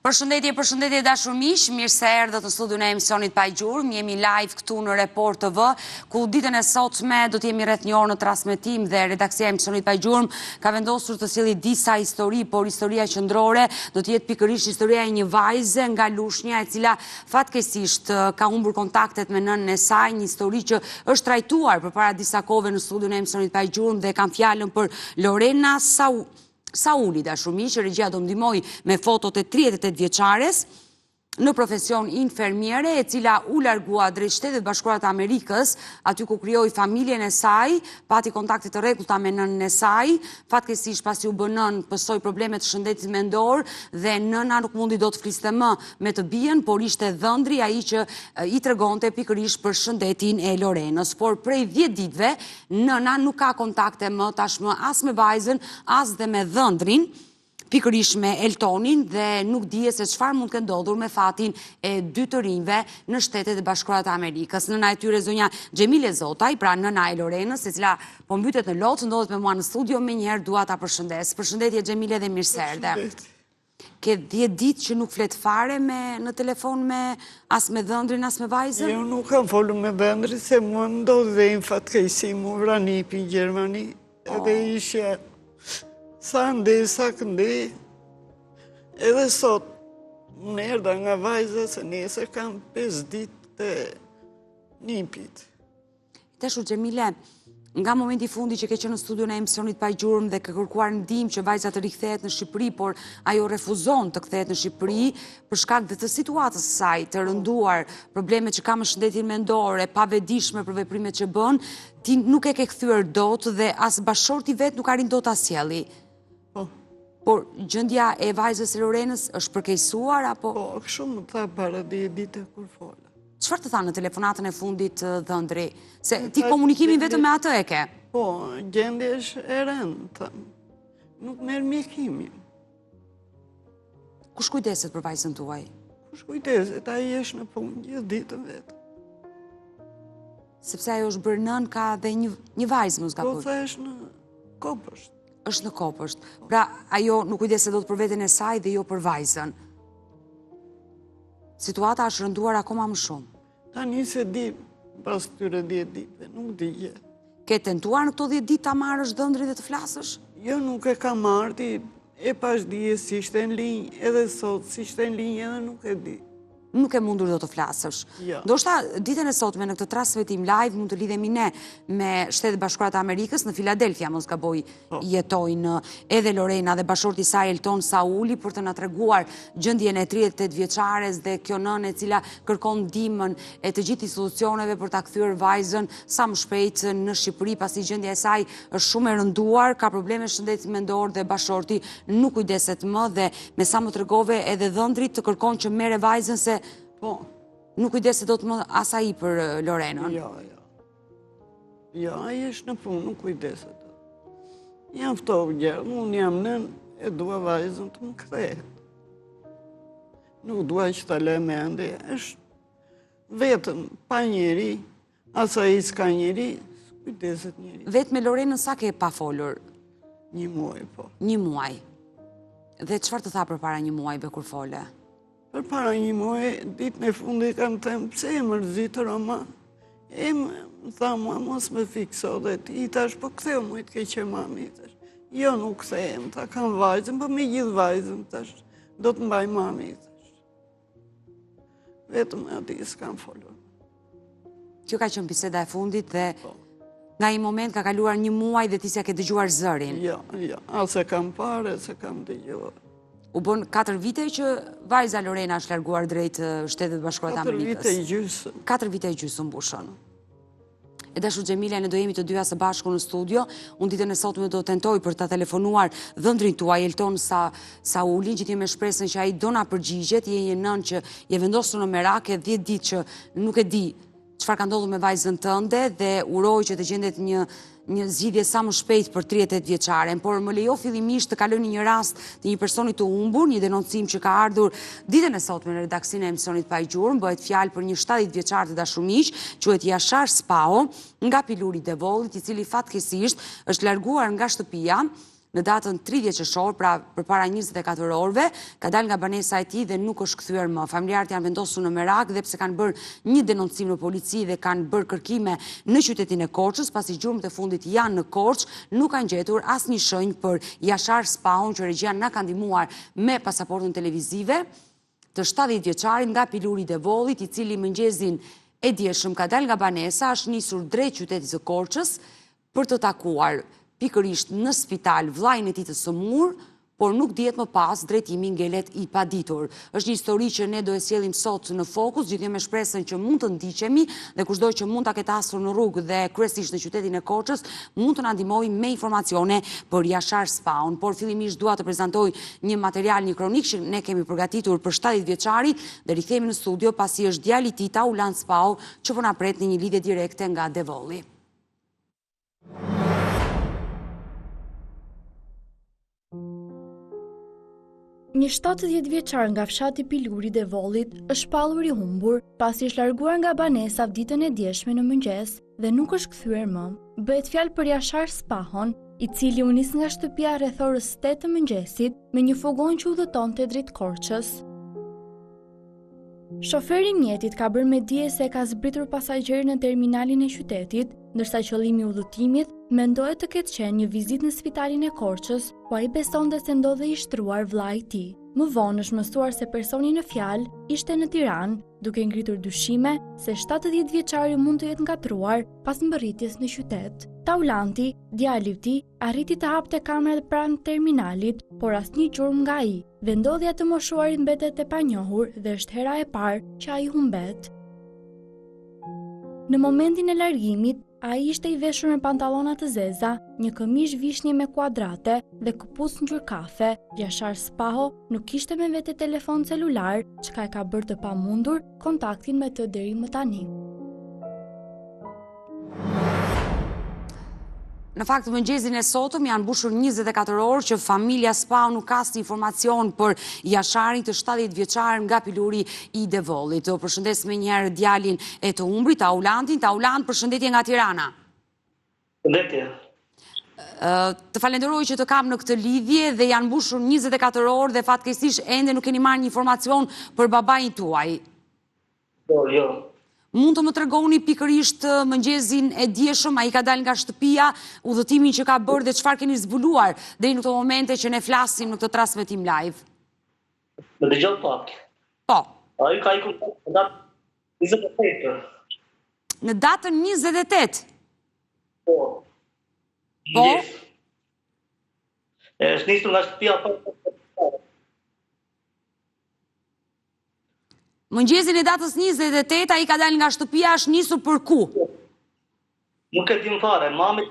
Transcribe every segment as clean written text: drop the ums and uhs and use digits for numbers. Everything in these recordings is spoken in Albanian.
Përshëndetje dashur miq, mirë se erdhët në studion e emisionit Pa Gjurmë. Jemi live këtu në Report TV, ku ditën e sotme do të jemi rreth një orë në transmetim dhe redaksia e emisionit Pa Gjurmë ka vendosur të sjellë disa histori, por historia qendrore do të jetë pikërisht historia e një vajze nga Lushnja, e cila fatkeqësisht ka humbur kontaktet me nënën e saj, një histori që është trajtuar përpara disa kohëve në studion e emisionit Pa Gjurmë dhe kam fjalën për Lorena Sauli, dashur miq, regjia do ndihmoj me fotot e 38 vjeçares në profesion infermiere, e cila u largua drejt Shtetit Bashkuar të Amerikës, aty ku krijoi familjen e saj, pati kontakte të rregullta me nënën e saj. Fatkeqësisht pasi u bë nën, pësoi probleme të shëndetit mendor dhe nëna nuk mundi dot të fliste më me të bijën, por ishte dhëndri ai që i tregonte pikërisht për shëndetin e Lorenës. Por prej 10 ditëve nëna nuk ka kontakte më tashmë as me vajzën, as dhe me dhëndrin, pikërisht me Eltonin, dhe nuk dije se çfarë mund të ndodhur me fatin e 2 të rinjve në Shtetet e Bashkuara të Amerikës. Nëna e tyre zonja Xhemile Zotaj, pra nëna e Lorenës, e cila po mbytet në lotë, ndodhet me mua në studio, menjëherë dua ta përshëndes. Përshëndetje Xhemile dhe mirë se erdhe. Ke 10 ditë që nuk flet fare në telefon as me dhëndrin, as me vajzën? Jo, nuk kam folur me dhëndrin, se mua më ndodhi dhe një fatkeqësi, mu vranipi në Gjermani, edhe ishja sa ndi, sa këndi, edhe sot më erdha nga vajza se nesër kam 5 ditë të nipit. Tashu Xhemile, nga momenti i fundit që ke qenë në studion e emisionit Pa Gjurmë dhe ke kërkuar ndihmë që vajza të rikthehet në Shqipëri, por ajo refuzon të kthehet në Shqipëri për shkak të situatës së saj të rënduar, problemet që ka me shëndetin mendor, e pavetëdijshme për veprimet që bën, ti nuk e ke kthyer dot dhe as bashorti vet nuk arrin dot ta sjelli. Por gjendja e vajzës së Lorenës është përkeqësuar apo? Po, kështu më tha para 10 ditë kur fola. Çfarë të tha në telefonatën e fundit dhëndri? Se ti komunikimin vetëm me atë e ke? Po, gjendja është e rëndë, thëmë. Nuk merr mjekimin. Kush kujdeset për vajzën tuaj? Kush kujdeset? Ai është në punë gjithë ditën vetë. Sepse ajo është bërë nën, ka dhe një vajzë më zgaboj. Po, tha është në Kopësht. Është në Kopësht. Pra, ajo nuk kujdeset dot për veten e saj dhe jo për vajzën. Situata është rënduar akoma më shumë. Tani se di, pas këtyre 10 ditëve, nuk di gjë. Ke tentuar në këto 10 ditë ta marrësh dhëndrin dhe të flasësh? Jo, nuk e kam marrë, e pash dije si ishte në linjë, edhe sot si ishte në linjë, edhe nuk e di. Nuk e mundur do të flasësh. Jo. Ndoshta ditën e sotme në këtë transmetim live mund të lidhemi ne me Shtetet Bashkuara të Amerikës, në Filadelfia, mos gaboj, jetojnë edhe Lorena dhe bashorti i saj Elton Sauli, për të na treguar gjendjen e 38 vjeçares dhe kjo nënë e cila kërkon ndihmën e të gjithë institucioneve për ta kthyer vajzën sa më shpejt në Shqipëri, pasi gjendja e saj është shumë e rënduar, ka probleme shëndetit mendor dhe bashorti nuk kujdeset më, dhe me sa më tregove edhe dhëndrit të kërkon që merre vajzën, se Po, nuk kujdeset dot më as ai për Lorenën. jo. Jo, ai është në punë, nuk kujdeset. Jam ftohtë gjë, unë jam nën, e dua vajzën të më kthehet. Nuk dua që ta lë me ende, është vetëm pa njeri, as ai s'ka njeri, kujdeset njeri. Vetë me Lorenën sa ke pa folur? 1 muaj, po. 1 muaj. Dhe çfarë të tha përpara 1 muajve kur fole? Për para 1 muaj, ditën e fundit kam thënë, pse e mërzitur ama? E më tha mua, mos me fikso dhe ti, i tash, po ktheu mu i të keqe mami, tash. Jo, nuk kthehem, ta kam vajzën, po me gjithë vajzën, tash, do të mbaj mami, tash. Vetëm ati s'kam folur. Kjo ka qenë biseda e fundit dhe nga i moment ka kaluar 1 muaj dhe ti s'ja ke dëgjuar zërin. Jo, as e kam parë, se kam dëgjuar. U bën 4 vite që vajza Lorena është larguar drejt Shtetet Bashkuara të 4 Amerikës. vite i gjysmë. 4 vite i gjysmë mbushën. E dashur Xhemile, ne do jemi të dyja së bashku në studio. Unë ditën e sotme do tentoj për ta telefonuar dhëndrin tuaj Elton Sauli, gjithë me shpresën që ai do na përgjigjet. Je një nën që je vendosur në merak, 10 ditë që nuk e di çfarë ka ndodhur me vajzën tënde dhe uroj që të gjendet një zgjidhje sa më shpejt për 38 vjeçaren, por më lejo fillimisht të kaloj në një rast të një personi të humbur, një denoncim që ka ardhur ditën e sotme në redaksinë e emisionit Pa Gjurmë. Bëhet fjalë për një 70 vjeçar të dashur miq, quhet Jashar Spao, nga Piluri Devollit, i cili fatkeqësisht është larguar nga shtëpia Në datën 30 qershor, pra përpara 24 orëve, ka dalë nga banesa e tij dhe nuk është kthyer më. Familjarët janë vendosur në merak dhe pse kanë bërë një denoncim në polici dhe kanë bërë kërkime në qytetin e Korçës, pasi gjurmët e fundit janë në Korçë, nuk kanë gjetur asnjë shenjë për Jashar Spahun, që regjia na ka ndihmuar me pasaportën televizive të 70 vjeçarit nga Piluri i Devollit, i cili mëngjesin e dieshëm ka dalë nga banesa, është nisur drejt qytetit të Korçës për të takuar pikërisht në spital vllain e tij të sëmur, por nuk dihet më pas drejtimi ngelet i paditur. Është një histori që ne do e sjellim sot në fokus, gjithnjë me shpresën që mund të ndiqemi dhe kushdo që mund ta ketë asur në rrugë dhe kryesisht në qytetin e Korçës, mund të na ndihmojë me informacione për Jashar Spahun. Por fillimisht dua të prezantoj një material, një kronik që ne kemi përgatitur për 70 vjeçarit dhe rikthehemi në studio pasi është djali i tij Taulant Spahu që po na pret në një lidhje direkte nga Devolli. Një 70 vjeçar nga fshati Piluri i Devollit është shpallur i humbur pasi është larguar nga banesa ditën e djeshme në mëngjes dhe nuk është kthyer më. Bëhet fjalë për Jashar Spahun, i cili u nis nga shtëpia rreth orës 8 të mëngjesit me një furgon që udhëtonte drejt Korçës. Shoferi i mjetit ka bërë me dije se ka zbritur pasagjerin në terminalin e qytetit, ndërsa qëllimi i udhëtimit mendohet të ketë qenë një vizitë në spitalin e Korçës, ku ai besonte se ndodhej i shtruar vllai i tij. Më vonë është mësuar se personi në fjalë ishte në Tiranë, duke ngritur dyshime se 70 vjeçari mund të jetë ngatruar pas mbërritjes në qytet. Taulanti, djali i tij, arriti të hapte kamerat pranë terminalit, por asnjë gjurmë nga ai. Vendodhja të moshuarit mbetet e panjohur dhe është hera e parë që ai humbet. Në momentin e largimit, ai ishte i veshur me pantallona të zeza, një këmishë vishnje me kuadrate dhe këpucë ngjyrë kafe. Jashar Spahu nuk kishte me vete telefon celular, çka e ka bërë të pamundur kontaktin me të deri më tani. Në fakt, mëngjesin e sotëm janë mbushur 24 orë që familja Spahu nuk ka asnjë informacion për Jasharin të 70 vjeçar nga Piluri i Devollit. Do përshëndes me njëherë djalin e të humbrit, Taulantin. Taulant, përshëndetje nga Tirana. Përshëndetje. Të falenderoj që të kam në këtë lidhje dhe janë mbushur 24 orë dhe fatkeqësisht ende nuk keni marrë një informacion për babain tuaj. Jo. Mund të më tregoni pikërisht mëngjesin e dieshëm, ai ka dalë nga shtëpia, udhëtimin që ka bërë dhe çfarë keni zbuluar deri në këto momente që ne flasim në këtë transmetim live? Më dëgjon pak. Po. Ai ka ikur në datën 28. Në datën 28? Po. Po? Është nisur nga shtëpia pa. Mëngjesin e datës 28, ai ka dalë nga shtëpia, është nisur për ku? Nuk e dim fare, mami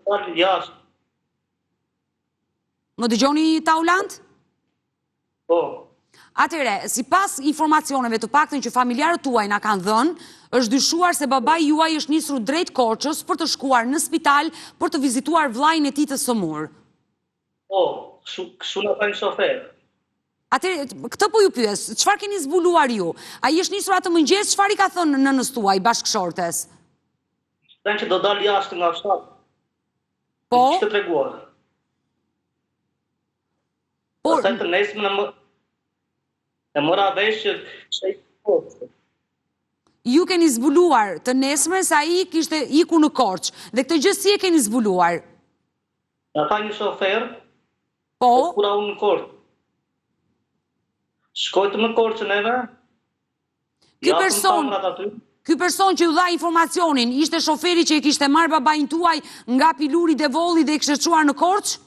dalë jashtë. Më dëgjoni Taulant? Po. Atëre, sipas informacioneve të paktën që familjarët tuaj na kanë dhënë, është dyshuar se babai juaj është nisur drejt Korçës për të shkuar në spital për të vizituar vllain e tij të sëmur. Po, kështu na thanë shofer. Atëre, këtë po ju pyes, çfarë keni zbuluar ju? Ai është nisur atë mëngjes, çfarë i ka thënë nënës tuaj, bashkëshortes? Thënë që do dalë jashtë nga fshati. Po? Kishte treguar. Por Pastaj të nesër e mora vesh që ishte i Korçë. ju keni zbuluar të nesërmen se ai kishte ikur në Korçë dhe këtë gjë si e keni zbuluar? Na tha një shofer, Po? kura unë në Korçë. Shkojtë në Korçë neve. Ky person që ju dha informacionin, ishte shoferi që e kishte marrë babain tuaj nga Piluri i Devollit dhe e kishte çuar në Korçë?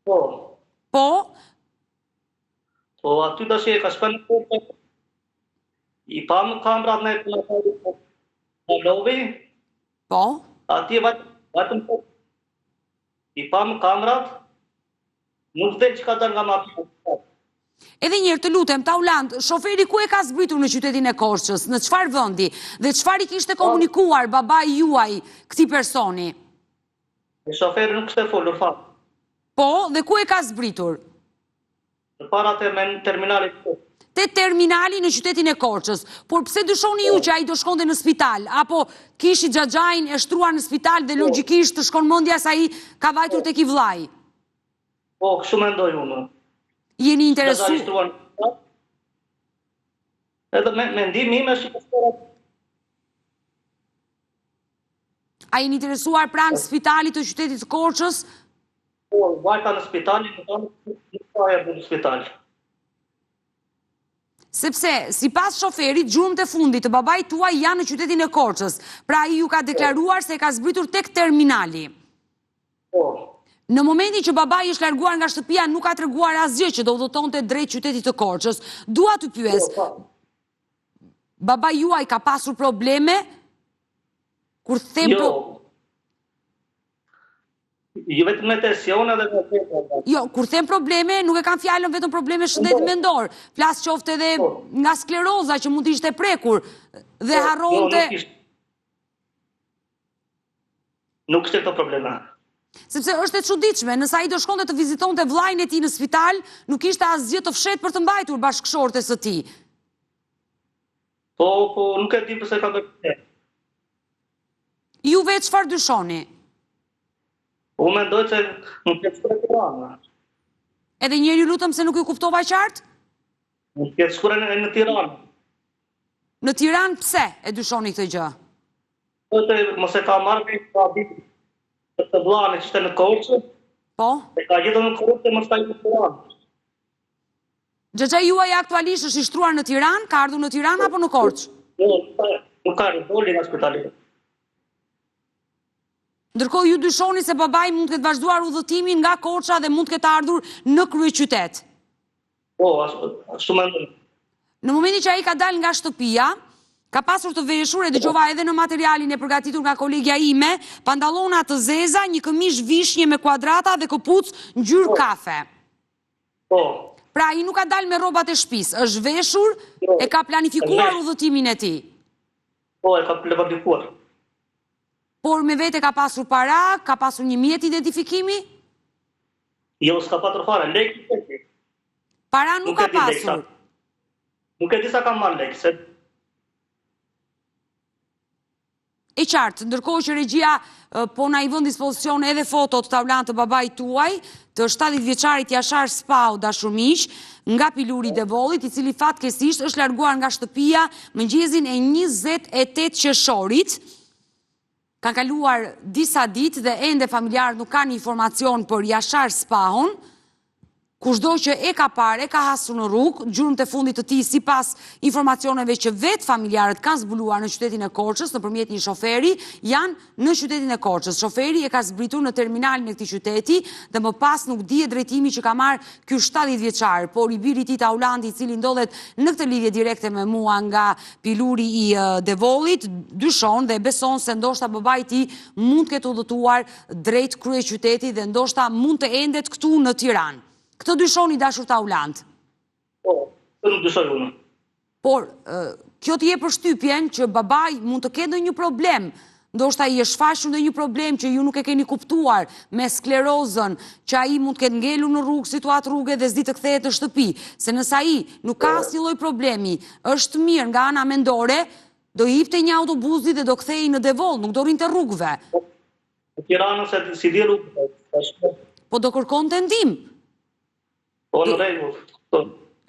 Po. Po? Po aty tash e ka shkuar në Korçë. I pam kamerat në lobi. Po? Atje vetëm i pam kamerat. Nuk dhe që ka dalë nga makina. Edhe njërë të lutem, Taulant, shoferi ku e ka zbritur në qytetin e Korçës, në çfarë vendi, dhe çfarë i kishte komunikuar babai juaj këtij personi? Shoferi nuk kishte folur fat. Po, dhe ku e ka zbritur? Në para terminalit. te terminali në qytetin e Korçës. Por pse dyshoni ju që ai do shkonte në spital? Apo kishi xhaxhain e shtruar në spital dhe logjikisht të shkon mendja se ai ka vajtur tek i vllai? Po, kështu mendoj unë. Jeni interesuar? Edhe mendimi im është që a jeni interesuar pranë spitalit të qytetit të Korçës? po, vajta në spitali, nuk ka erdhur në spital. Sepse, si pas shoferit, gjurmët e fundit të babait tuaj janë në qytetin e Korçës. Pra ai ju ka deklaruar se ka zbritur tek terminali. Po, Në momentin që babai është larguar nga shtëpia, nuk ka treguar asgjë që do udhëtonte drejt qytetit të Korçës. Dua të pyes, babai juaj ka pasur probleme? Kur them jo vetëm me tensione dhe me tepër. Jo, kur them probleme, nuk e kam fjalën vetëm probleme shëndet mendor. Flas qofte edhe nga skleroza që mund të ishte prekur dhe harronte. Nuk ishte këto probleme. Sepse është e çuditshme, nëse ai do shkonte të vizitonte vllain e tij në spital, nuk kishte asgjë të fshehtë për të mbajtur bashkëshortes së tij. Po, nuk e di pse ka bërë. Juve çfarë dyshoni? Unë mendoj se nuk e shkruaj Tirana. Edhe njëri lutem se nuk ju kuptova qartë? Nuk e shkruaj në Tiranë. Në Tiranë pse e dyshoni këtë gjë? Mos e ka marrë me ka ditë të vllane që ishte në Korçë. Po? E ka gjetur në Korçë mos ka në Tiranë. Xhaxha juaj aktualisht është i shtruar në Tiranë, ka ardhur në Tiranë apo në Korçë? Jo, nuk ka doli nga spitali. Ndërkohë ju dyshoni se babai mund të ketë vazhduar udhëtimin nga Korça dhe mund të ketë ardhur në kryeqytet. Po, ashtu mendoj. Në momentin që ai ka dalë nga shtëpia, ka pasur të veshur, e dëgjova edhe në materialin e përgatitur nga kolegja ime, pantallona të zeza, një këmish vishnje me kuadrata dhe këpucë ngjyrë kafe. Po. Pra ai nuk ka dalë me rrobat e shtëpisë, është veshur, e ka planifikuar udhëtimin e tij. Po, e ka planifikuar. Por me vete ka pasur para, ka pasur një mjet identifikimi? Jo, s'ka pasur fare, lekë. Para nuk ka pasur. Nuk e di sa ka marrë lekë, se E qartë, ndërkohë që regjia po na i vën dispozicion edhe fotot tavlan të babait tuaj, të 70 vjeçarit Jashar Spau, dashur miq, nga Piluri i Devollit, i cili fatkeqësisht është larguar nga shtëpia mëngjesin e 28 qershorit. Ka kaluar disa ditë dhe ende familjarët nuk kanë informacion për Jashar Spahun. Kushdo që e ka parë, e ka hasur në rrugë, gjurmët e fundit të tij sipas informacioneve që vetë familjarët kanë zbuluar në qytetin e Korçës nëpërmjet një shoferi, janë në qytetin e Korçës. Shoferi e ka zbritur në terminalin e këtij qyteti dhe më pas nuk dihet drejtimi që ka marrë ky 70 vjeçar, por i biri i tij Taulandi, i cili ndodhet në këtë lidhje direkte me mua nga Piluri i Devollit, dyshon dhe beson se ndoshta babai i tij mund të ketë udhëtuar drejt kryeqytetit dhe ndoshta mund të endet këtu në Tiranë. Këtë dyshoni dashur Tauland? po, nuk dyshoj unë. Por, kjo të jep përshtypjen që babai mund të ketë ndonjë problem, ndoshta i është shfaqur ndonjë problem që ju nuk e keni kuptuar me sklerozën, që ai mund të ketë ngelur në rrugë, situatë rruge dhe s'di të kthehet në shtëpi, se nëse ai nuk ka asnjë lloj problemi, është mirë nga ana mendore, do i hipte një autobusi dhe do kthehej në Devoll, nuk do rrinte rrugëve. Në Tiranë se si di rrugë. Po do kërkonte ndihmë. Po në rregull.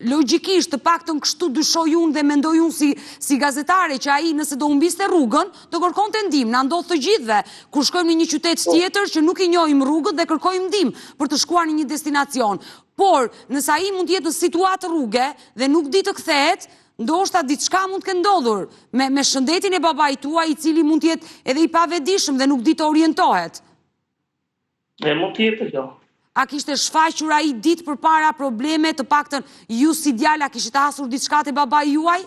Logjikisht, të paktën kështu dyshoj unë dhe mendoj unë si gazetare që ai nëse do humbiste rrugën, do kërkonte ndihmë. Na ndodh të gjithëve kur shkojmë në një qytet tjetër që nuk i njohim rrugët dhe kërkojmë ndihmë për të shkuar në një destinacion. Por, nëse ai mund të jetë në situatë rruge dhe nuk di të kthehet, ndoshta diçka mund të ketë ndodhur me shëndetin e babait tuaj, i cili mund të jetë edhe i pavetëdijshëm dhe nuk di të orientohet. Mund të jetë kjo. A kishte shfaqur ai ditë përpara probleme, të paktën ju si djalë a kishte hasur diçka te babai juaj?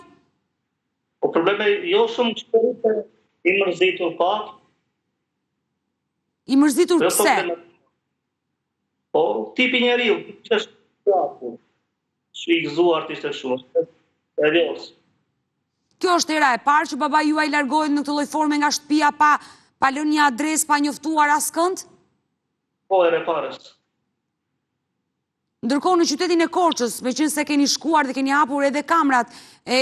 Po probleme jo shumë shpërite, i mërzitur pak. I mërzitur pse? Po, tipi njeriu, ishte shkaku. Shfrytëzuar ishte shumë. Serioz. Kjo është era e parë që babai juaj largohet në këtë lloj forme nga shtëpia pa lënë një adresë, pa njoftuar askënd? Po, era e parë. Ndërkohë në qytetin e Korçës, me qenë se keni shkuar dhe keni hapur edhe kamrat e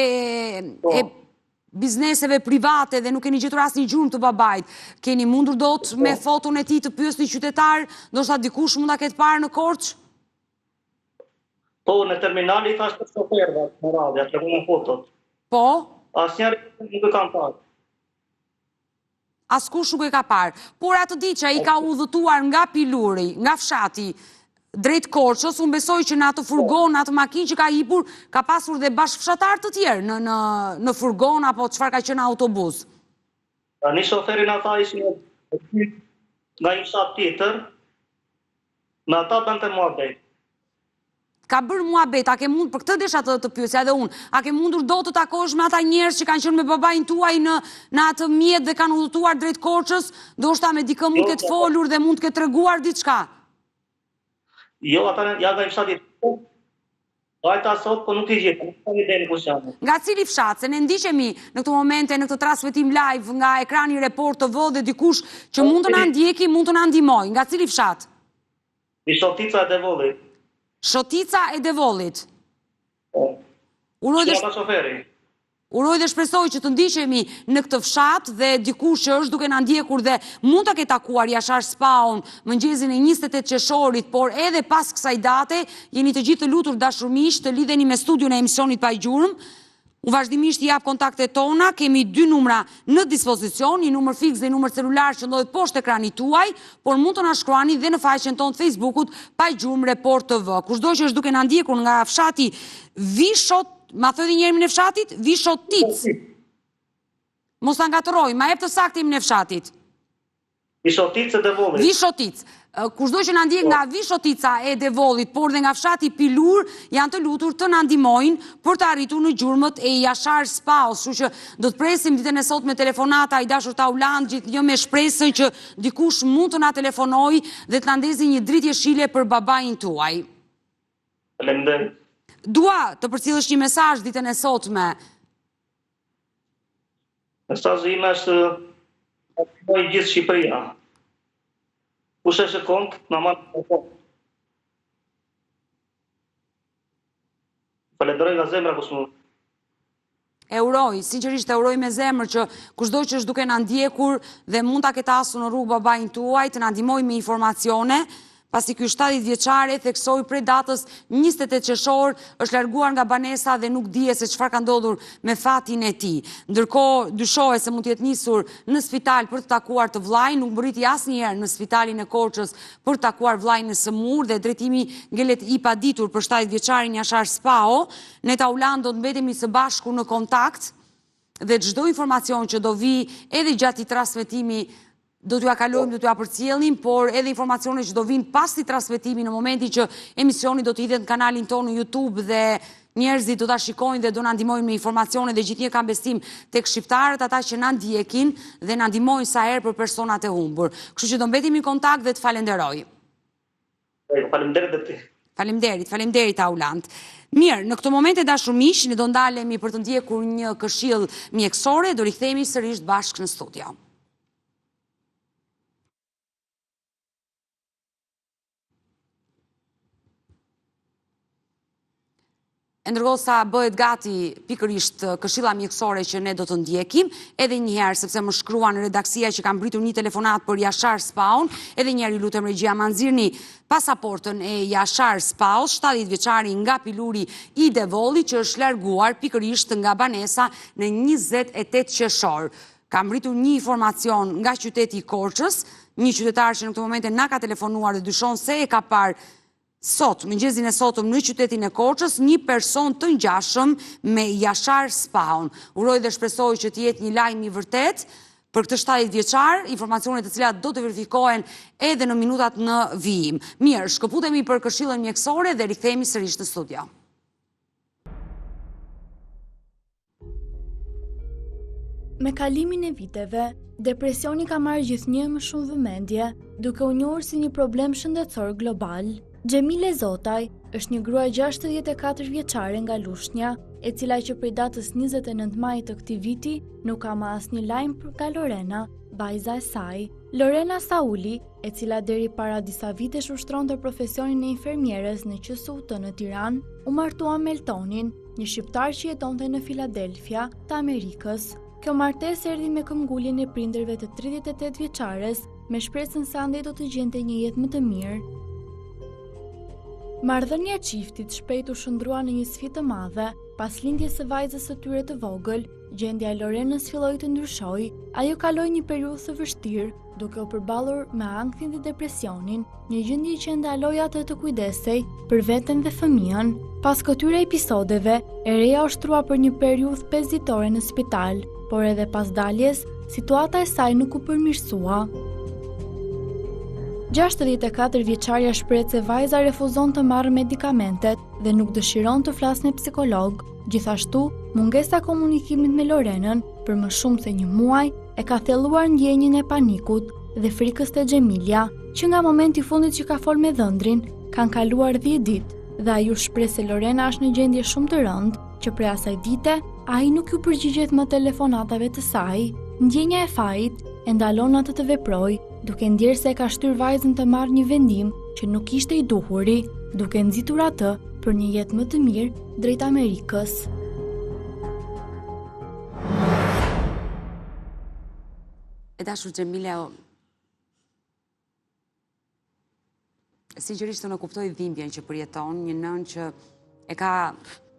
bizneseve private dhe nuk keni gjetur asnjë gjurmë të babait, keni mundur dot me foton e tij të pyesni qytetar, ndoshta dikush mund ta ketë parë në Korçë? Po, në terminali i thash të shoferëve, në radhë, ja treguam fotot. Po? Asnjëri nuk e kam parë. Askush nuk e ka parë. Por atë ditë që ai ka udhëtuar nga Piluri, nga fshati, drejt Korçës, unë besoj që në atë furgon, në atë makinë që ka hipur, ka pasur dhe bashkëfshatar të tjerë në furgon apo çfarë ka qenë autobus. Një shoferi na tha ishin nga një fshat tjetër, me ata bënte muhabet. Ka bërë muhabet, a ke mund, për këtë desha të pyesja edhe unë, a ke mundur do të takosh me ata njerëz që kanë qenë me babain tuaj në atë mjet dhe kanë udhëtuar drejt Korçës, ndoshta me dikë mund ketë folur dhe mund të ketë treguar diçka? Jo, ata ja nga fshati. Ata sot po nuk i gjet, nuk kam idenë kush janë. Nga cili fshat? Se ne ndiqemi në këtë momente në këtë transmetim live nga ekrani Report TV dhe dikush që mund të na ndjeki, mund të na ndihmojë. Nga cili fshat? I Shotica e Devollit. Shotica e Devollit. Po. Uroj dhe shpresoj që të ndiqemi në këtë fshat dhe dikush që është duke na ndjekur dhe mund ta ketë takuar Jashar Spaun mëngjesin e 28 qershorit, por edhe pas kësaj date jeni të gjithë të lutur dashur miq të lidheni me studion e emisionit Pa Gjurmë. Unë vazhdimisht i jap kontaktet tona, kemi 2 numra në dispozicion, një numër fiks dhe një numër celular që ndodhet poshtë ekranit tuaj, por mund të na shkruani dhe në faqen tonë të Facebookut Pa Gjurmë Report TV. Kushdo që është duke na ndjekur nga fshati Vishot, ma thoi dhe njerëmin e fshatit? Vishotic. Mos ta ngatëroj, ma jep të saktë emrin e fshatit. Vishotic e Devollit. Vishotic. Kushdo që na ndjek nga Vishotica e Devollit, por dhe nga fshati Pilur, janë të lutur të na ndihmojnë për të arritur në gjurmët e Jashar Spaus. Kështu që do të presim ditën e sot me telefonata i dashur Tauland, gjithnjë me shpresën që dikush mund të na telefonojë dhe të na ndezi një dritë jeshile për babain tuaj. Faleminderit. Dua të përcjellësh një mesazh ditën e sotme. Mesazhi im është për gjithë Shqipëria. Kush e shikon, na marr telefon. Falenderoj nga zemra kush mund. E uroj, sinqerisht e uroj me zemër që kushdo që është duke na ndjekur dhe mund ta ketë asur në rrugë babain tuaj, të na ndihmojë me informacione. Pasi ky 70 vjeçare theksoi prej datës 28 qershor është larguar nga banesa dhe nuk dihet se çfarë ka ndodhur me fatin e tij. Ndërkohë dyshohet se mund të jetë nisur në spital për të takuar të vllajën, nuk mbriti asnjëherë në spitalin e Korçës për të takuar vllajën e sëmur dhe drejtimi ngelet i paditur për 70 vjeçarin Jashar Spao. Ne Tauland do të mbetemi së bashku në kontakt dhe çdo informacion që do vi edhe gjatë i transmetimi do t'ja kalojmë, do t'ja përcjellim, por edhe informacione që do vinë pas të transmetimi në momenti që emisioni do t'hidhet në kanalin tonë në YouTube dhe njerëzit do t'a shikojnë dhe do na ndihmojnë me informacione dhe gjithnjë kanë bestim tek shqiptarët, ata që na ndjekin dhe na ndihmojnë sa herë për personat e humbur. Kështu që do mbetemi në kontakt dhe të falenderoj. Faleminderit dhe ti. Faleminderit Tauland. Mirë, në këtë moment e dashur miq, ne do ndalemi për të ndjekur një këshill mjekësore, do rikthehemi sërish bashkë në studio. Ndërkohë sa bëhet gati pikërisht këshilla mjekësore që ne do të ndjekim, edhe njëherë sepse më shkruan redaksia që kanë mbritur një telefonat për Jashar Spaun, edhe njëherë lutem regjia ma nxirrni pasaportën e Jashar Spaus, 70 vjeçari nga Piluri i Devollit që është larguar pikërisht nga banesa në 28 qershor. Ka mbritur një informacion nga qyteti i Korçës, një qytetar që në këtë momente na ka telefonuar dhe dyshon se e ka parë sot, mëngjesin e sotëm në qytetin e Korçës, një person të ngjashëm me Jashar Spaun. Uroj dhe shpresoj që të jetë një lajm i vërtet për këtë 70 vjeçar, informacione të cilat do të verifikohen edhe në minutat në vijim. Mirë, shkëputemi për këshillën mjekësore dhe rikthehemi sërish në studio. Me kalimin e viteve, depresioni ka marrë gjithnjë më shumë vëmendje, duke u njohur si një problem shëndetësor global. Gjemile Zotaj është një grua 64 vjeçare nga Lushnja, e cila që prej datës 29 maj të këtij viti nuk ka më asnjë lajm nga Lorena, vajza e saj, Lorena Sauli, e cila deri para disa vitesh ushtronte profesionin e infermieres në QSUT në Tiranë, u martua me Eltonin, një shqiptar që jetonte në Filadelfia të Amerikës. Kjo martesë erdhi me këmbguljen e prindërve të 38 vjeçares, me shpresën se andej do të gjente një jetë më të mirë. Marrëdhënia e çiftit shpejt u shndrua në një sfidë të madhe. Pas lindjes së vajzës së tyre të vogël, gjendja e Lorenës filloi të ndryshojë. Ajo kaloi një periudhë të vështirë, duke u përballur me ankthin dhe depresionin, një gjendje që ndaloi atë të kujdesej për veten dhe fëmijën. Pas këtyre episodeve, e reja u shtrua për një periudhë 5 ditore në spital, por edhe pas daljes, situata e saj nuk u përmirësua. 64 vjeçarja shpreh se vajza refuzon të marrë medikamentet dhe nuk dëshiron të flasë me psikolog. Gjithashtu, mungesa komunikimit me Lorenën për më shumë se një muaj e ka thelluar ndjenjën e panikut dhe frikës te Xhemilja, që nga momenti i fundit që ka folë me dhëndrin, kanë kaluar 10 ditë dhe ai u shpreh se Lorena është në gjendje shumë të rëndë, që prej asaj dite ai nuk ju përgjigjet më telefonatave të saj. Ndjenja e fajit e ndalon atë të veprojë, duke ndjerë se ka shtyr vajzën të marrë një vendim që nuk ishte i duhuri, duke nxitur atë për një jetë më të mirë drejt Amerikës. E dashur Xhemila, sinqerisht unë kuptoj dhimbjen që përjeton një nën që e ka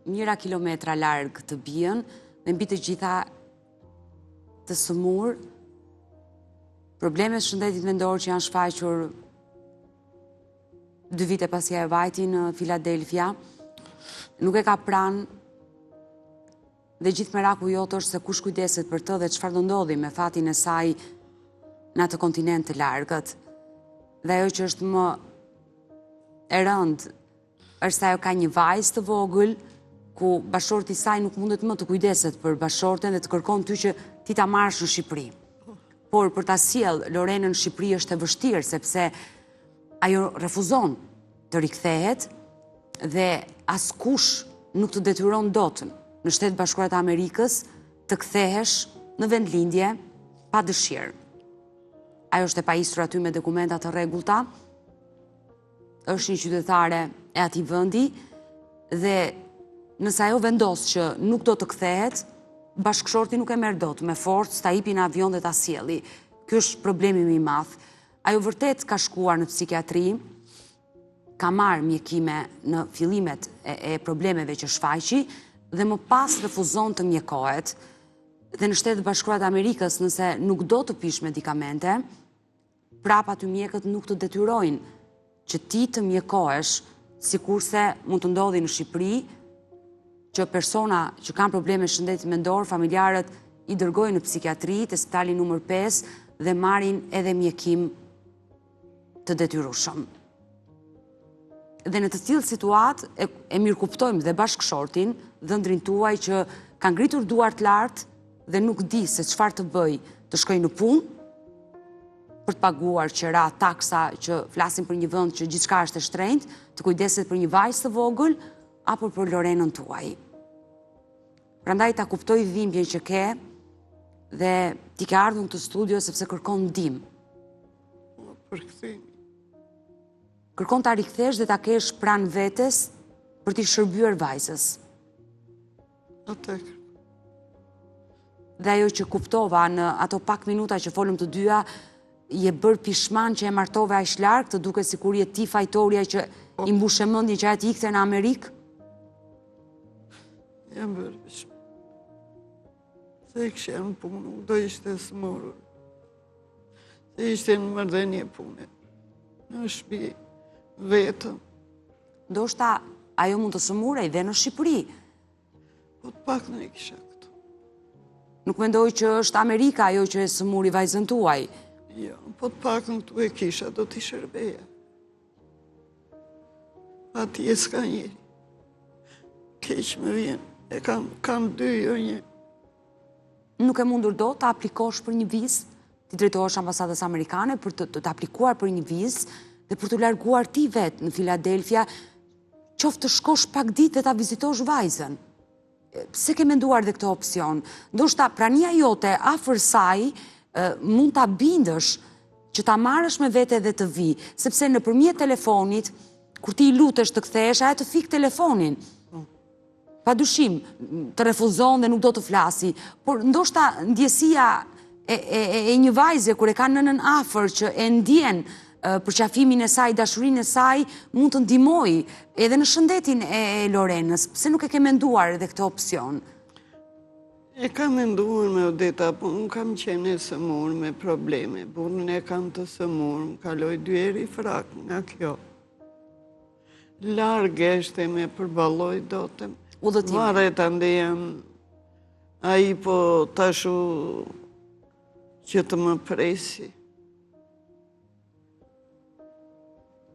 mijëra kilometra larg të bijën dhe mbi të gjitha të sëmur, problemet shëndetit mendor që janë shfaqur 2 vite pasi ajo vajti në Filadelfia, nuk e ka pranë dhe gjithë meraku jote është se kush kujdeset për të dhe çfarë do ndodhi me fatin e saj në atë kontinent të largët. Dhe ajo që është më e rëndë është se ajo ka një vajzë të vogël ku bashorti i saj nuk mundet më të kujdeset për bashorten dhe të kërkon ty që ti ta marrësh në Shqipëri. Por për ta sjell Lorenën në Shqipëri është e vështirë sepse ajo refuzon të rikthehet dhe askush nuk të detyron dot në Shtetet Bashkuara të Amerikës të kthehesh në vendlindje pa dëshirë. Ajo është e pajisur aty me dokumenta të rregullta, është një qytetare e atij vendi dhe nëse ajo vendos që nuk do të kthehet, bashkëshorti nuk e merr dot me forcë ta hipi në avion dhe ta sjelli. Ky është problemi më i madh. Ajo vërtet ka shkuar në psikiatri, ka marrë mjekime në fillimet e problemeve që shfaqi dhe më pas refuzon të mjekohet. Dhe në Shtetet Bashkuara të Amerikës, nëse nuk do të pish medikamente, prapa aty mjekët nuk të detyrojnë që ti të mjekohesh, sikurse mund të ndodhi në Shqipëri, që persona që kanë probleme shëndetit mendor, familjarët i dërgojnë në psikiatri, te spitali numër 5 dhe marrin edhe mjekim të detyrueshëm. Dhe në të tillë situatë e mirëkuptojmë dhe bashkëshortin, dhëndrin tuaj që ka ngritur duart lart dhe nuk di se çfarë të bëj, të shkojë në punë për të paguar qira, taksa, që flasin për një vend që gjithçka është e shtrenjtë, të kujdeset për një vajzë të vogël apo për Lorenën tuaj. Prandaj ta kuptoj dhimbjen që ke dhe ti ke ardhur në këtë studio sepse kërkon ndihmë. Përkthimi. Kërkon ta rikthesh dhe ta kesh pranë vetes për t'i shërbyer vajzës. Atë. Dhe ajo që kuptova në ato pak minuta që folëm të dyja, je bërë pishman që e martove aq larg, të duket sikur je ti fajtoria që i mbushe mendjen që ajo ikte në Amerikë? Jam bërë pishman. Se kisha në punë, do ishte smurur. Se ishte në marrëdhënie pune. Në shtëpi, vetëm. Ndoshta ajo mund të sëmurej dhe në Shqipëri. Po të pak në e kisha këtu. Nuk mendoj që është Amerika ajo që e sëmuri vajzën tuaj. Jo, po të pak në këtu e kisha, do t'i shërbeja. Ati e s'ka njëri. Keq me vjen. E kam 2, jo 1. Nuk e mundur do të aplikosh për një vizë, ti drejtohesh ambasadës amerikane për të aplikuar për një vizë dhe për të larguar ti vetë në Filadelfia, qoftë të shkosh pak ditë dhe ta vizitosh vajzën. Pse ke menduar dhe këtë opsion? Ndoshta prania jote afër saj mund ta bindësh që ta marrësh me vete dhe të vi, sepse nëpërmjet telefonit, kur ti I lutesh të kthesh, ajo të fik telefonin. Pa dyshim, të refuzon dhe nuk do të flasi, por ndoshta ndjesia e një vajze, kur e ka nënën afër që e ndjen përqafimin e saj, dashurinë e saj, mund të ndihmoj edhe në shëndetin e Lorenës. Pse nuk e ke menduar edhe këtë opsion? E kam menduar me Odeta, po unë kam qenë e sëmur me probleme. Burrin e kam të sëmur, më kaloj 2 herë I frak nga kjo. Largë eshte me përballoj dotëm. Varet ande jam ai po tashu që të më presi.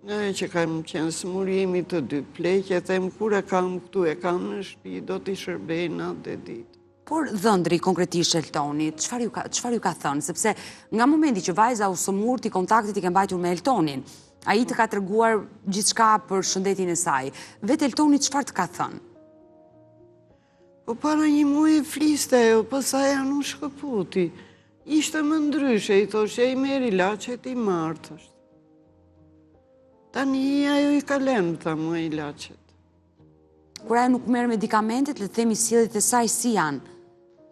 Nga e që kam qenë sëmur, jemi të 2 pleqe, them kur e kam këtu, e kam në shtëpi, do t'i shërbej natë dhe ditë. Por dhëndri konkretisht Eltonit, çfarë ju ka thënë? Sepse nga momenti që vajza u sëmur, ti kontaktit I ke mbajtur me Eltonin. Ai të ka treguar gjithçka për shëndetin e saj. Vetë Eltoni çfarë të ka thënë? Po para një muaji fliste ajo, pastaj anu shkëputi. Ishte më ndryshe, I thoshe I merr ilaçet I martësht. Tani ajo I ka lënë ta mua ilaçet. Kur ajo nuk merr medikamentet, le të themi sjelljet e saj si janë.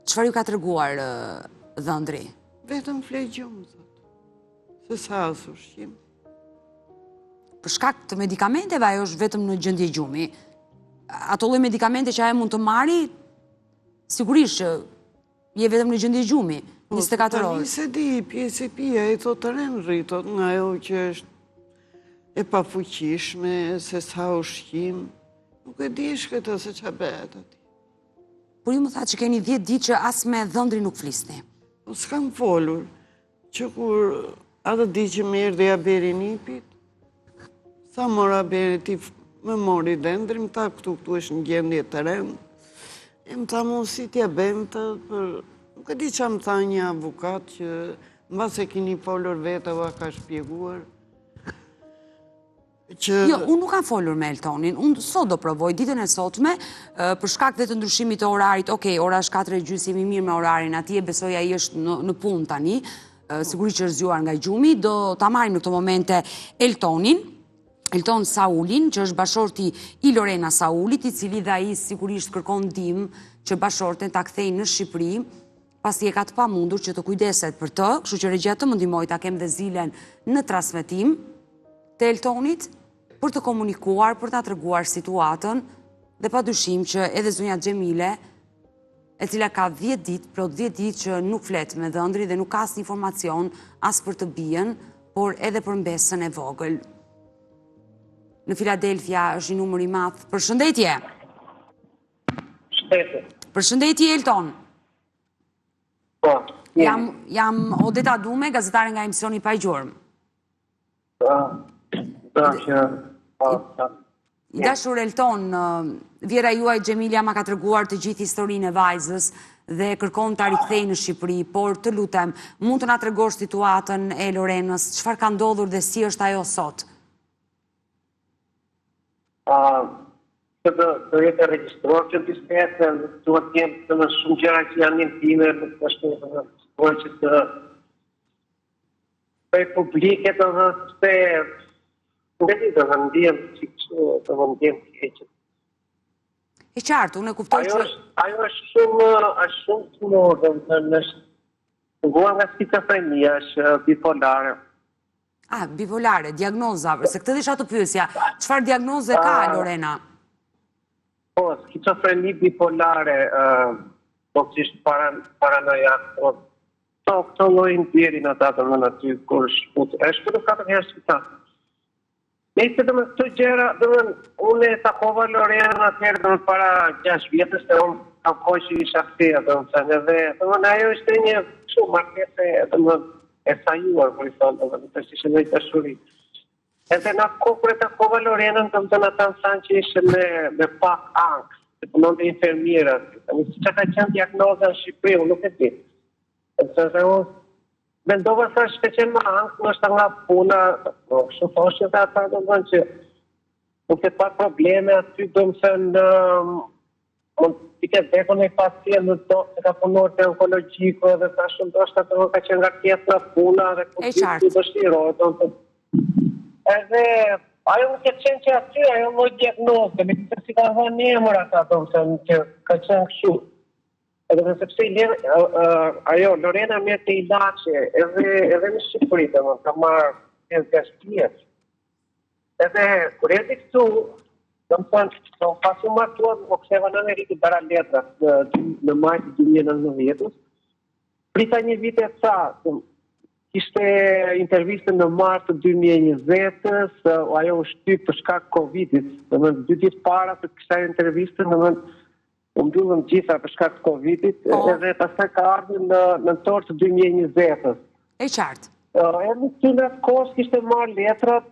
Çfarë ju ka treguar dhëndri? Vetëm flej gjumë, thot. Se sa as ushqim. Për shkak të medikamenteve ajo është vetëm në gjendje gjumi. Ato lloj medikamente që ajo mund të marri, sigurisht që je vetëm në gjendje gjumi, 24 orë. Tani se di, pjesë I pia, I thot të rritot nga ajo që është e pafuqishme, se sa ushqim. Nuk e dish këtë se që bëhet ati. Por ju më tha që keni 10 ditë që as me dhëndri nuk flisni. Po s'kam folur, që kur atë di që më erdhi aberi nipit, sa mora aberi ti më mori dhëndri, më ta këtu është në gjendje të rëndë. E më ta mos si t'ja bëjmë të, nuk e di që më tha një avukat që në base kini folur vetëva ka shpjeguar. Jo, unë nuk kam folur me Eltonin, unë sot do provoj ditën e sotme, për shkak dhe të ndryshimit të orarit, okej, ora është 4:30, jemi mirë me orarin, atje besoj ai është në punë tani, sigurisht që është zgjuar nga gjumi, do ta marrim në këto momente Elton Saulin, që është bashorti I Lorena Saulit, I cili dhe ai sigurisht kërkon ndihmë që bashorten ta kthejnë në Shqipëri, pasi e ka të pamundur që të kujdeset për të, kështu që regjia të më ndihmoj ta kem dhe Zilen në transmetim të Eltonit, për të komunikuar, për ta treguar situatën, dhe padyshim që edhe zonja Xhemile, e cila ka 10 ditë, plot 10 ditë që nuk flet me dhëndri dhe nuk ka asnjë informacion as për të bien, por edhe për mbesën e vogël. Në Filadelfia është një numër I madh. Përshëndetje. Përshëndetje Elton. Po. Jam Odeta Dume, gazetare nga emisioni Pa Gjurmë. I dashur Elton, vjera juaj Xhemilia ma ka treguar të gjithë historinë e vajzës dhe kërkon ta rikthejë në Shqipëri, por të lutem, mund të na tregosh situatën e Lorenës, çfarë ka ndodhur dhe si është ajo sot? Të jetë regjistruar që dispetë, duhet të jenë të më shumë gjëra që janë një time, nuk është që të e publike të dhe të ndeti të dhe ndjem që të dhe ndjem keqët. E qartë, unë e kuftoj që... Ajo është shumë të mordë, është nguar nga skizofrenia, është bipolare. Bipolare, diagnoza, se këtë disha të pyesja, çfarë diagnoze ka Lorena? Po, skizofreni bipolare, po që ishtë paranoja, këto lojnë djeri në datë në ty, kur shputë. E shputë 4 herë spital. Nëjse dhe më këto gjera, unë e takova Lorena atëherë dhe më para 6 vjetës, dhe unë kam kohë që isha këtia, dhe më ajo ishte një shumë markese, dhe më e sajuar, për I thonë, dhe më të ishte në I dashuri. Edhe në kohë kër e takova Lorena, dhe më të në tanë sanë që ishe me pak angst, dhe punon të infermira, dhe që ka qenë diagnoza në Shqipëri, unë nuk e di. Mendova sa shpeqen më angst, në është nga puna, shumë thoshtë dhe ata do më që nuk e pa probleme aty, do më thënë, mund i ke vekon e pacient në to, se ka punuar te onkologjiko dhe ta shumë ndoshta të ka qenë nga kjetëra puna dhe E qartë. dëshirohet. Edhe ajo nuk e qenë që aty, ajo lloj diagnoze, me të si ka dhënë emër ata, domethënë që ka qenë kështu. Edhe sepse ajo Lorena merr te ilaçe, edhe në Shqipëri, domethënë ka marrë pjesë gashtiet. Edhe kur erdhi këtu, domethënë pasi u martuan, u ktheva në Amerikë para letras në maj 2019. Prita një vit e ca, kishte intervistën në mars të 2020-s, ajo u shtyp për shkak Covidit. Domethënë 2 ditë para të kësaj interviste, domethënë u mbyllën gjitha për shkak të Covidit, edhe pastaj ka ardhur në nëntor të 2020-s. E qartë. Edhe këtu në atë kohë kishte marrë letrat,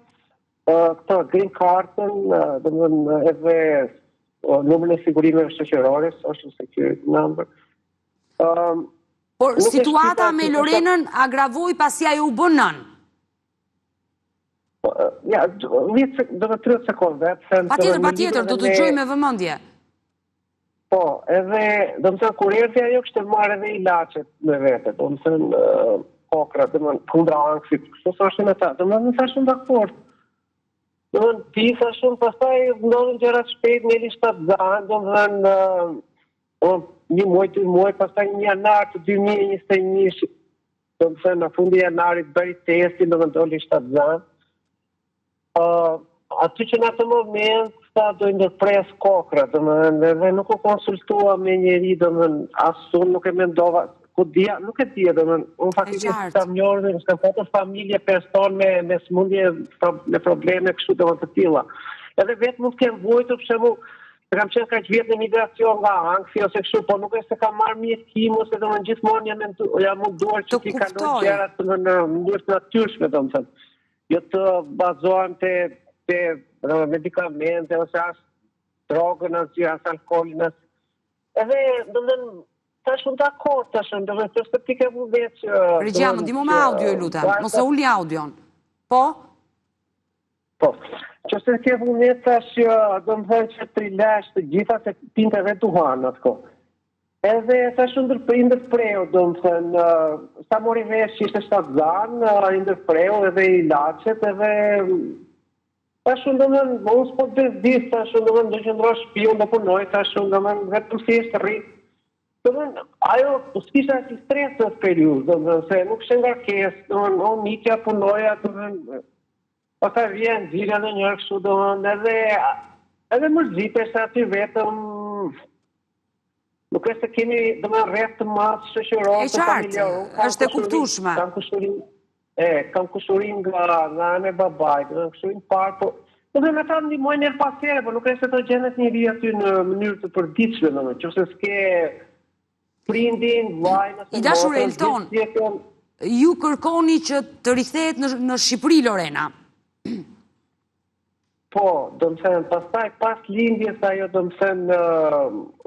këto green cardën, domethënë edhe numrin e sigurimeve shoqërore, social security number. Por situata me Lorenën agravoi pasi ajo u bën nën. Ja, 30 sekonda. Patjetër, do të dëgjoj me vëmendje. Po, edhe, domethënë kur erdhi ajo kishte marrë edhe ilaçet me vete, domethënë kokra, domethënë kundra anksit, kështu thoshin ata, domethënë sa shumë dakord. Domethënë pisa shumë, pastaj ndodhin gjëra të shpejt, në lishtat zanë, domethënë një muaj, 2 muaj, pastaj në janar të 2021, domethënë në fundi janarit bëri testin, domethënë doli lishtat zanë. Aty që në atë moment sa do ndërpres kokra, domethënë dhe nuk u konsultua me njeri, domethënë as unë nuk e mendova, nuk e dia, domethënë unë faktikisht kam njohur, s'kam pasur familje person me smundje, me probleme kështu domethënë të tilla. Edhe vetë mund të kem vujtur për shembull, kam qenë kaq vjet në migracion nga anksi ose kështu, po nuk është se kam marrë mjet kimu, se domethënë gjithmonë jam munduar që ti kaloj gjërat në mënyrë të natyrshme, domethënë. Jo të bazohem te medikamente ose as drogën, as alkoolin. Edhe, domethënë, tash unë dakord, domethënë, është ti ke vullnet që... Regja, më ndihmo me audio, lutem, mos e uli audion. Po? Po. Që se ke vullnet tash që, domethënë, që të rilash të gjitha se pinte dhe duhan atë kohë. Edhe tash ndërpreu, domethënë, sa mori vesh që ishte 7 zanë, ndërpreu edhe ilaçet, edhe tash unë domethënë, unë s'po të bezdis, tash unë domethënë, do qëndrosh shtëpi, unë do punoj, tash unë domethënë, vetëm thjesht rri. Domethënë, ajo s'kishte as stres në atë periudhë, domethënë, se nuk ishte ngarkesë, domethënë, unë nikja punoja, domethënë, pastaj vjen xhira në një kështu, domethënë, edhe mërzitesh aty vetëm. Nuk është se kemi domethënë rreth të madh shoqëror të familjar. Është e kuptueshme. Kam kushurin nga ana e babait, kushurin parë, po domethënë ata ndihmojnë her pas here, po nuk është se të gjendet njëri aty në mënyrë të përditshme, domethënë, nëse s'ke prindin, vllajin ose I dashur Elton, ju kërkoni që të rikthehet në Shqipëri Lorena. Po, domethënë pastaj pas lindjes ajo domethënë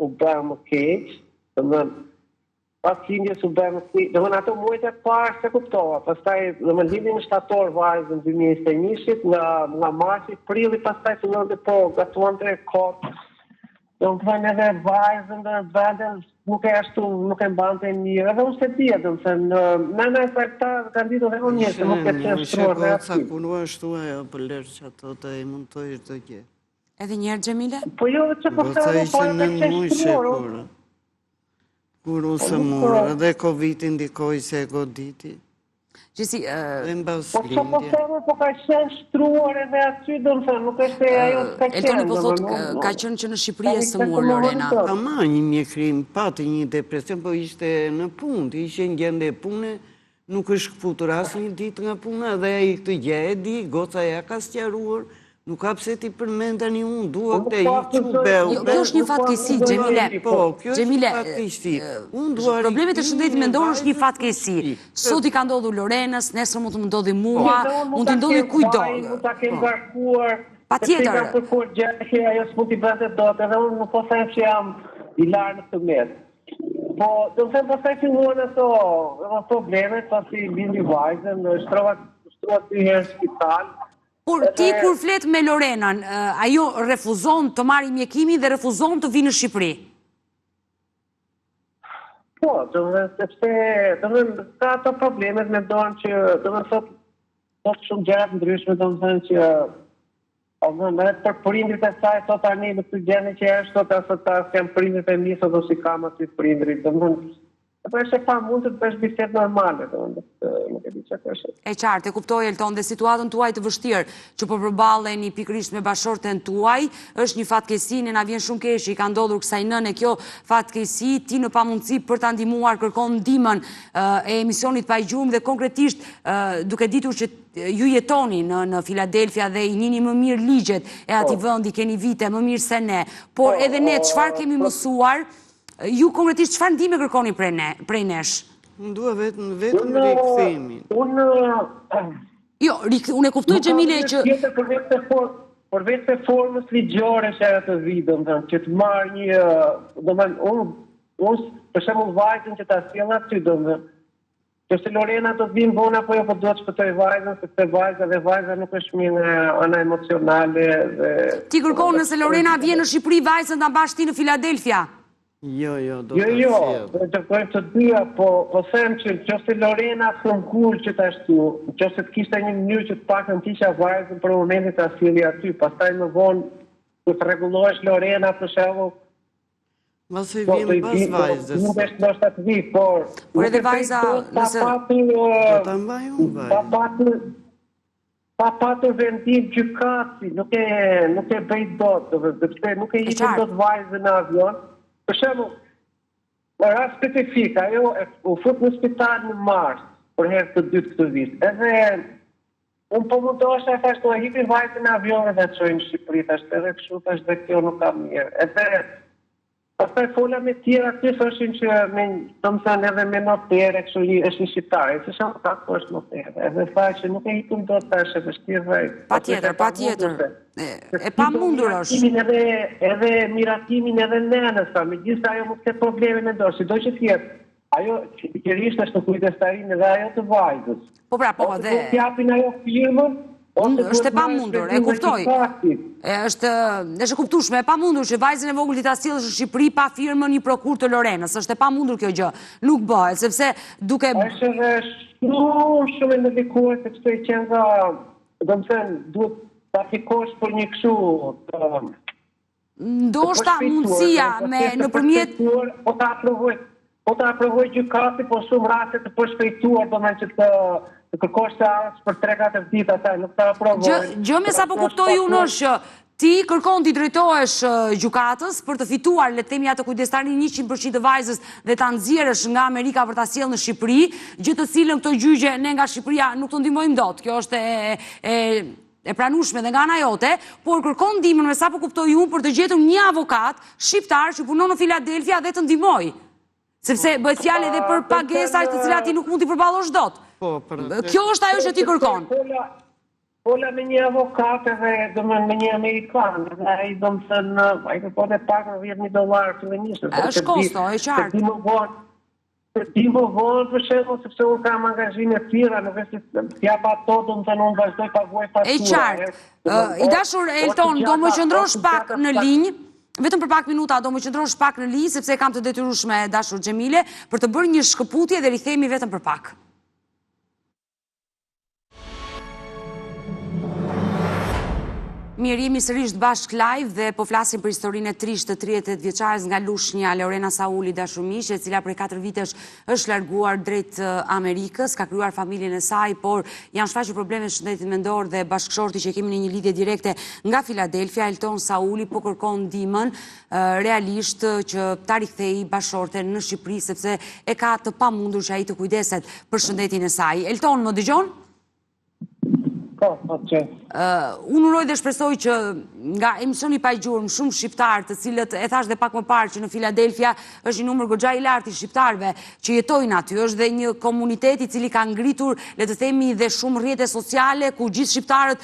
u bë më keq, domethënë pas lindjes u bë më keq. Domethënë ato muajt e parë se kuptova, pastaj domethënë lindi në shtator vajzën 2021-shit, nga marsi, prilli pastaj fillonte po gatuante kot. Domethënë edhe vajzën dhe veten nuk e mbante mirë, edhe unë se dia, domethënë nëna e sakta ka ditur edhe unë se nuk e qenë shtruar dhe aty. Sa punua ashtu ajo për lërë që ato të e mundtoj çdo gjë. Edhe një herë Xhemile? Po jo që po thënë po në muaj kur u së murë, edhe Covid ndikoi se e goditi. Gjisi, po që po thënë, po ka qenë shtruar edhe aty, domethënë, nuk është se ajo s'ka qenë. Eltoni po thotë, ka qenë që në Shqipëri e së murë, Lorena. Ka marrë një mjekrim, pati një depresion, po ishte në punë, ishte në gjendje pune, nuk është këputur asë një ditë nga puna, dhe i këtë gjë e di, goca ja ka sqaruar, nuk ka pse ti përmend tani unë dua këtë i çubeu. Kjo është një fatkeqësi, Xhemile. Po, kjo është një fatkeqësi. Problemet e shëndetit mendor është një fatkeqësi. Sot i ka ndodhur Lorenës, nesër mund të më ndodhi mua, mund të ndodhi kujdo. Mund ta kem ngarkuar. Patjetër. Ka kërkuar gjë që ajo s'mund t'i bënte dot, edhe unë nuk po them që jam i larë në këtë mes. Po, domethënë pastaj filluan ato problemet, pasi lindi vajzën, shtrova 2 herë në spital. Por ti kur flet me Lorenën, ajo refuzon të marrë mjekimin dhe refuzon të vinë në Shqipëri? Po, sepse ka ato problemet me ndonë që thot shumë gjërat ndryshme, që edhe për prindrit e saj, sot tani në këtë gjene që është, sot ta s'jam prindrit e mi, sot si kam aty prindrit, po është e pa mund të bësh bisedë normale, nuk e di që është. E qartë, e kuptoj Elton, dhe situatën tuaj të vështirë që po përballeni pikërisht me bashorten tuaj, është një fatkeqësi, ne na vjen shumë keq, i ka ndodhur kësaj nëne kjo fatkeqësi, ti në pamundësi për ta ndihmuar kërkon ndihmën e emisionit pa gjumë dhe konkretisht duke ditur që ju jetoni në Filadelfia dhe i njihni më mirë ligjet e atij vendi, keni vite më mirë se ne, por edhe ne çfarë kemi mësuar? Ju konkretisht çfarë ndihme kërkoni prej nesh? Unë dua vetëm rikthimin. Jo, unë e kuptoj Xhemile që për vetë të formës ligjore që atë vidëm, që të marrë një, unë për shembull vajzën që ta sjell aty, që se Lorena do të vinë bona, po jo po duhet shpëtoj vajzën, sepse vajza nuk është mirë ana emocionale. Ti kërkon nëse Lorena vjen në Shqipëri, vajzën ta mbash ti në Filadelfia? Jo, do të sjell. Të kërkojmë të dyja, po them që nëse Lorena thëmkull që ta ashtu, nëse të kishte një mënyrë që të pakën tisha vajzën për momentin ta sjellja aty, pastaj më vonë të rregullohesh Lorena për shembull. Mos i vjen pas vajzës. Nuk është ndoshta të vi, por edhe vajza nëse do ta mbaj unë vajzën. Pa patur vendim gjykatësi, nuk e bëj dot, sepse nuk e hiqim dot vajzën në avion. Për shembull, në rast specifik, ajo u fut në spital në mars, për herë të dytë këtë vit. Edhe unë po mundosha, thash, të hiqim vajzën në avion dhe të çojmë në Shqipëri, thash, edhe kështu, thash, dhe kjo nuk ka mirë. Edhe pastaj fola me tjera aty thoshin që domethënë edhe me notere, kështu është një shqiptare, se sa ka është notere. Edhe tha që nuk e hiqim dot tash e vështirë. Patjetër. E pamundur është. Edhe miratimin edhe nënës, megjithëse ajo nuk ka probleme me dorë, sido që tjetë. Ajo pikërisht është në kujdestarinë edhe ajo të vajzës. Po pra, po dhe të japin ajo firmën. Është e pamundur, e kuptoj. Është e kuptueshme, e pamundur që vajzën e vogël ta sjellësh në Shqipëri pa firmën një prokuror të Lorenës. Është e pamundur kjo gjë. Nuk bëhet, sepse duke është shumë e ndikuar sepse i qenë domethënë duhet ta fikosh për një kështu ndoshta mundësia me nëpërmjet po ta aprovoj gjykati, po shumë raste të përshpejtuar domethënë që të kërkosh të arës për 3-4 ditë ataj, nuk ta aprovoj. Gjë me sa po kuptoj unë është që ti kërkon t'i drejtohesh gjykatës për të fituar, le të themi atë kujdestarin 100% të vajzës dhe ta nxjerrësh nga Amerika për ta sjellë në Shqipëri, gjë të cilën këto gjyqe ne nga Shqipëria nuk të ndihmojmë dot. Kjo është e pranueshme dhe nga ana jote, por kërkon ndihmën me sa po kuptoj unë për të gjetur një avokat shqiptar që punon në Filadelfia dhe të ndihmoj. Sepse bëhet fjalë edhe për pagesa të cilat ti nuk mund t'i përballosh dot. Kjo është ajo që ti kërkon. Pola me një avokat edhe me një amerikan, dhe ai domethënë ai kërkon e pak $10,000 fillimisht. Është kosto, e qartë. Ti më vonë për shembull sepse unë kam angazhime të tjera, nuk është se jap ato, domethënë unë vazhdoj paguaj faturë. E qartë. I dashur Elton, do më qëndrosh pak në linjë. Vetëm për pak minuta do më qëndrosh pak në linjë sepse kam të detyrueshme dashur Xhemile për të bërë një shkëputje dhe rikthehemi vetëm për pak. Mirë, jemi sërish bashkë live dhe po flasim për historinë e trisht të 38 vjeçares nga Lushnja, Lorena Sauli dashur miq, e cila prej 4 vitesh është larguar drejt Amerikës, ka krijuar familjen e saj, por janë shfaqur probleme shëndetit mendor dhe bashkëshorti që kemi në një lidhje direkte nga Filadelfia, Elton Sauli, po kërkon ndihmën realisht që ta rikthejë bashkëshorten në Shqipëri sepse e ka të pamundur që ai të kujdeset për shëndetin e saj. Elton, më dëgjon? Unë uroj dhe shpresoj që nga emisioni pa gjurmë shumë shqiptar të cilët e thash dhe pak më parë që në Filadelfia është një numër goxha i lartë i shqiptarëve që jetojnë aty, është dhe një komunitet i cili ka ngritur, le të themi, dhe shumë rrjete sociale ku gjithë shqiptarët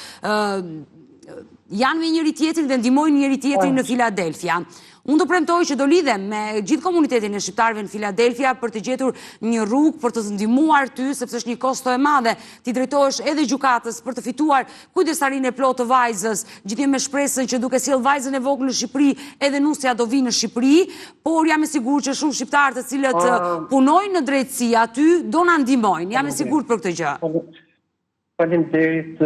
janë me njëri tjetrin dhe ndihmojnë njëri tjetrin në Filadelfia. Unë do premtoj që do lidhem me gjithë komunitetin e shqiptarëve në Filadelfia për të gjetur një rrugë për të ndihmuar ty, sepse është një kosto e madhe ti drejtohesh edhe gjykatës për të fituar kujdesarinë e plotë të vajzës, gjithë me shpresën që duke sjell vajzën e vogël në Shqipëri, edhe nusja do vinë në Shqipëri, por jam e sigurt që shumë shqiptarë të cilët punojnë në drejtësi aty do na ndihmojnë. Jam e sigurt për këtë gjë. Faleminderit.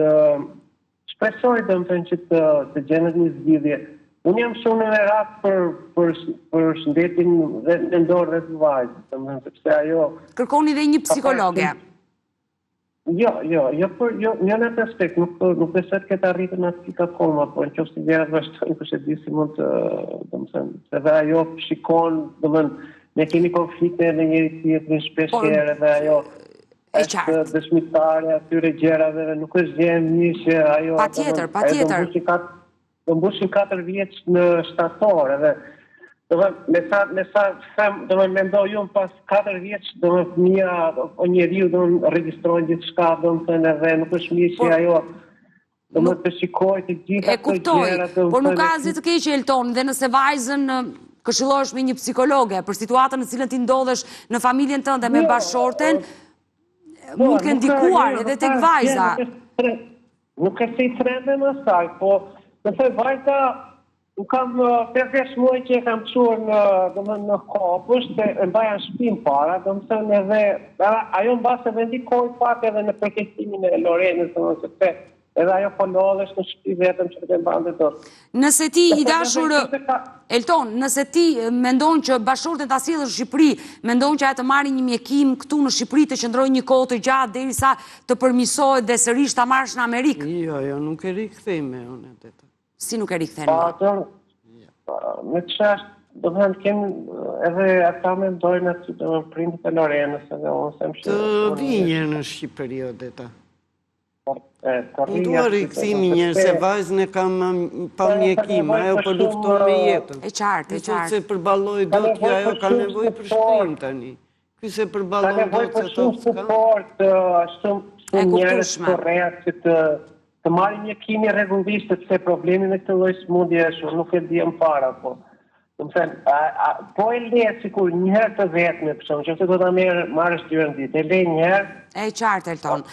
Shpresoj domethënë që të gjendet një zgjidhje. Unë jam shumë e ratë për shëndetin dhe mendor dhe të vajzës, domethënë sepse ajo Kërkoni dhe një psikologe. Jo në atë aspekt, nuk besoj të ketë arritur në atë pikë akoma, por nëse gjërat vazhdojnë kush e di si mund të, domethënë, se dhe ajo shikon, domethënë, ne kemi konflikte me njëri tjetrin shpesh herë dhe ajo është dëshmitare atyre gjërave dhe nuk është gjë e mirë ajo. Patjetër. Do mbushin 4 vjeç në shtator edhe me sa mendoj unë pas 4 vjeç fëmia o njeriu regjistrojnë gjithçka edhe nuk është mirë që ajo të shikoj të gjitha këto gjëra. Por nuk ka asgjë të keqe Elton, dhe nëse vajzën këshillohesh me një psikologe për situatën në cilën ti ndodhesh në familjen tënde me bashorten, mund të kenë ndikuar edhe tek vajza. Nuk e si trende në saj, po nëse vajza, nuk kam 5 muaj që e kam quar në kopësht, e mbaja në shpim para, domethënë edhe, ajo mbas e vendikoj pak edhe në përkestimin e Lorenës, sepse edhe ajo po lodhesh në shtëpi vetëm që të mbante dorë. Nëse ti i dashur Elton, nëse ti mendon që bashorten ta sjellësh në Shqipëri, mendon që ajo të marrë një mjekim këtu në Shqipëri të qëndrojë një kohë të gjatë derisa të përmirësohet dhe sërish ta marrësh në Amerikë? Jo, nuk e rikthejme unë atë. Si nuk e rikthejme? Me çast, domethënë kemi edhe ata mendojnë aty prindit e Lorenës edhe unë them që të vinjë në Shqipëri odeta. Unë dua rikthimi njerë se vajzën e kam pa mjekim, ajo po lufton me jetën. E qartë. Se përballoj do që ajo ka nevojë për shtrim tani. Ky se përballon do që to s'ka. Shumë njerëz korrekt që të marrin mjekimin rregullisht sepse problemi me këtë lloj smundje është nuk e diam para, po. Domethënë, po e le sikur një herë të vetme, për shembull, nëse do ta marrësh 2 herë ditë, e le një herë. E qartë Elton.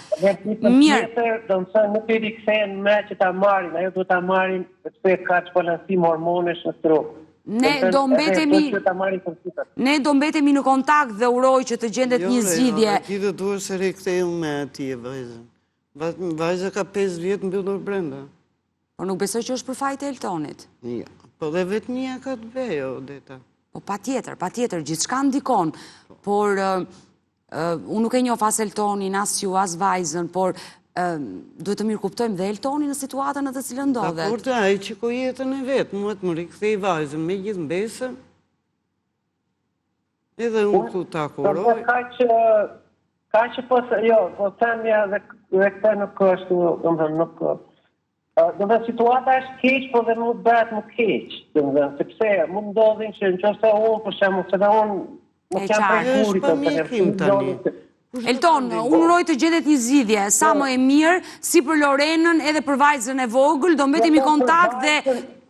Mirë, domethënë nuk i rikthehen më që ta marrin, ajo do ta marrin sepse ka balancim hormonesh në trup. Ne do mbetemi në kontakt dhe uroj që të gjendet një zgjidhje. Ti do duhet se riktheu me atje vajzën. Vajza ka 5 vjetë mbyllur brenda. Po nuk besoj që është për fajt e Eltonit. Ja, po dhe vetmia ka të bejo, Odeta. Po patjetër, gjithçka ndikon. Por unë nuk e njoh as Eltonin, as ju, as vajzën, por duhet të mirë kuptojmë dhe Eltonin në situatën në të cilën ndodhet. Por të ai që ko jetën e vetë, mua të më rikthej vajzën me gjithë mbesën, edhe unë këtu takuroj. Ka që po themja dhe këtë nuk është, domethënë nuk. Domethënë situata është keq, po dhe nuk bëhet më keq, domethënë sepse mund ndodhin që nëse unë për shembull, se unë nuk jam prejurit Elton, unë uroj të gjendet një zgjidhje sa më e mirë, si për Lorenën edhe për vajzën e vogël, do mbetemi në kontakt dhe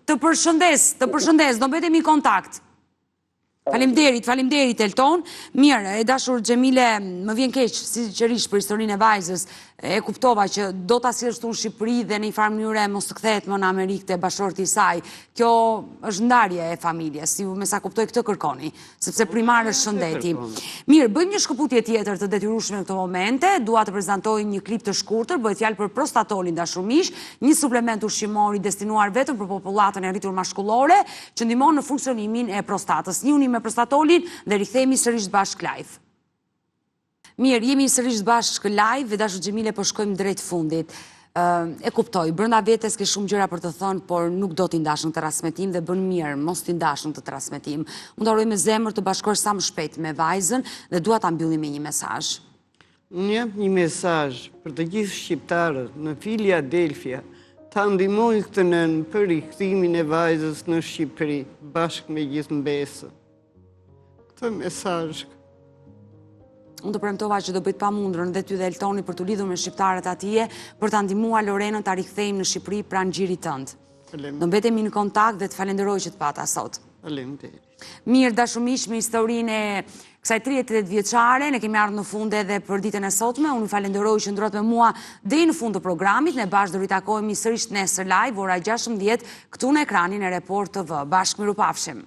të përshëndes, do mbetemi në kontakt. Faleminderit Elton. Mirë, e dashur Xhemile, më vjen keq sinqerisht për historinë e vajzës. E kuptova që do ta sjellsh këtu në Shqipëri dhe në një farë mënyrë mos të kthehet më në Amerikë te bashorti i saj. Kjo është ndarje e familjes, si me sa kuptoj këtë kërkoni, sepse primar është shëndeti. Mirë, bëjmë një shkëputje tjetër të detyrueshme në këto momente. Dua të prezantoj një klip të shkurtër, bëhet fjalë për prostatolin dashur miq, një suplement ushqimor i destinuar vetëm për popullatën e rritur mashkullore, që ndihmon në funksionimin e prostatës. Njihuni me prostatolin dhe rikthehemi sërish bashkë live. Mirë, jemi sërish bashkë live dhe dashur Xhemile po shkojmë drejt fundit. E kuptoj, brenda vetes ke shumë gjëra për të thënë, por nuk do t'i ndash në të transmetim dhe bën mirë mos t'i ndash në të transmetim. Unë të uroj me zemër të bashkohesh sa më shpejt me vajzën dhe dua ta mbyllim me një mesazh. Unë jap një mesazh për të gjithë shqiptarët në Filadelfia, ta ndihmojnë këtë nën për rikthimin e vajzës në Shqipëri bashkë me gjithë mbesën. Këtë mesazh. Unë të premtova që do bëjt pamundrën dhe ty dhe Eltoni për të lidhur me shqiptarët atje, për ta ndihmuar Lorenën ta rikthejmë në Shqipëri pranë xhirit tënd. Do mbetemi në kontakt dhe të falenderoj që të pata sot. Faleminderit. Mirë, dashumish, me historinë e kësaj 38 vjeçare, ne kemi ardhur në fund edhe për ditën e sotme. Unë ju falenderoj që ndrohet me mua deri në fund të programit. Ne bashkë do ritakojmë sërish nesër live ora 16 këtu në ekranin e Report TV. Bashkë mirupafshim.